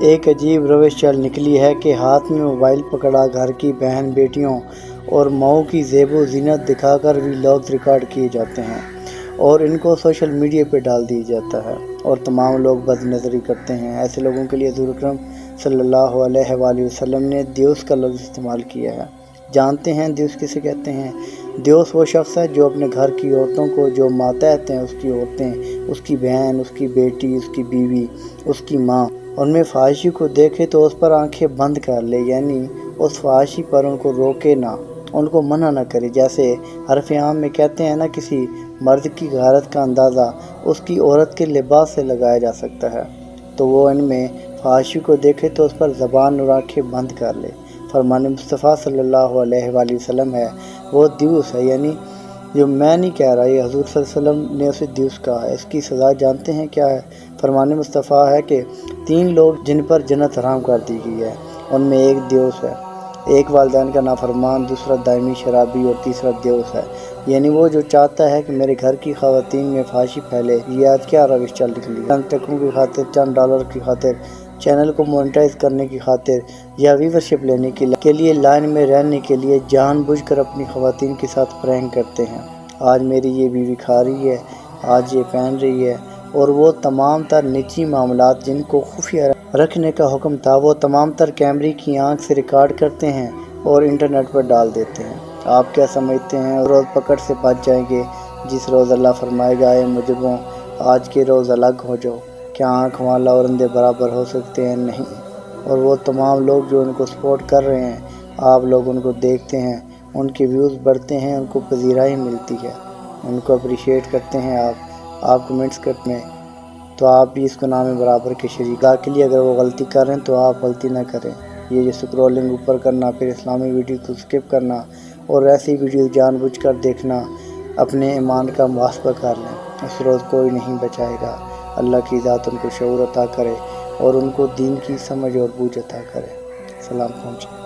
ایک عجیب روش چل نکلی ہے کہ ہاتھ میں موبائل پکڑا گھر کی بہن بیٹیوں اور ماؤں کی زیب و زینت دکھا کر ولاگز ریکارڈ کیے جاتے ہیں اور ان کو سوشل میڈیا پہ ڈال دیا جاتا ہے اور تمام لوگ بد نظری کرتے ہیں۔ ایسے لوگوں کے لیے حضور اکرم صلی اللہ علیہ وآلہ وسلم نے دیوس کا لفظ استعمال کیا ہے۔ جانتے ہیں دیوس کسے کہتے ہیں؟ دیوس وہ شخص ہے جو اپنے گھر کی عورتوں کو، جو ماتحت ہیں، اس کی عورتیں، اس کی بہن، اس کی بیٹی، اس کی بیوی، اس کی ماں، ان میں فحاشی کو دیکھے تو اس پر آنکھیں بند کر لے، یعنی اس فحاشی پر ان کو روکے نہ، ان کو منع نہ کرے۔ جیسے حرف عام میں کہتے ہیں نا، کسی مرد کی غیرت کا اندازہ اس کی عورت کے لباس سے لگایا جا سکتا ہے، تو وہ ان میں فحاشی کو دیکھے تو اس پر زبان اور آنکھیں بند کر لے۔ فرمان مصطفیٰ صلی اللہ علیہ وآلہ وسلم ہے وہ دیوس ہے، یعنی جو میں نہیں کہہ رہا، یہ حضور صلی اللہ علیہ وسلم نے اسے دیوس کہا ہے۔ اس کی سزا جانتے ہیں کیا ہے؟ فرمان مصطفیٰ ہے کہ 3 لوگ جن پر جنت حرام کر دی گئی ہے، ان میں ایک دیوس ہے، ایک والدین کا نافرمان، دوسرا دائمی شرابی اور تیسرا دیوس ہے، یعنی وہ جو چاہتا ہے کہ میرے گھر کی خواتین میں فحاشی پھیلے۔ یہ آج کیا روش چل نکلی ہے؟ چند ٹکوں کی خاطر، چند ڈالر کی خاطر، چینل کو مونیٹائز کرنے کی خاطر یا ویورشپ لینے کے لیے لائن میں رہنے کے لیے جان بوجھ کر اپنی خواتین کے ساتھ پرینک کرتے ہیں۔ آج میری یہ بیوی کھا رہی ہے، آج یہ پہن رہی ہے، اور وہ تمام تر نجی معاملات جن کو خفیہ رکھنے کا حکم تھا، وہ تمام تر کیمرے کی آنکھ سے ریکارڈ کرتے ہیں اور انٹرنیٹ پر ڈال دیتے ہیں۔ آپ کیا سمجھتے ہیں روز پکڑ سے بچ جائیں گے؟ جس روز اللہ فرمائے گا اے مجرموں آج کے روز الگ ہو جاؤ، کیا آنکھ والا اور اندھے برابر ہو سکتے ہیں؟ نہیں۔ اور وہ تمام لوگ جو ان کو سپورٹ کر رہے ہیں، آپ لوگ ان کو دیکھتے ہیں، ان کے ویوز بڑھتے ہیں، ان کو پذیرائی ملتی ہے، ان کو اپریشیٹ کرتے ہیں، آپ کمنٹس کرتے ہیں، تو آپ بھی اس گناہ میں برابر کے شریک۔ کے لیے اگر وہ غلطی کر رہے ہیں تو آپ غلطی نہ کریں۔ یہ جو سکرولنگ اوپر کرنا، پھر اسلامی ویڈیو کو سکپ کرنا اور ایسی ویڈیو جان بوجھ کر دیکھنا، اپنے ایمان کا محاسبہ کر لیں، اس روز کوئی نہیں بچائے گا۔ اللہ کی ذات ان کو شعور عطا کرے اور ان کو دین کی سمجھ اور بوجھ عطا کرے۔ سلام پہنچے۔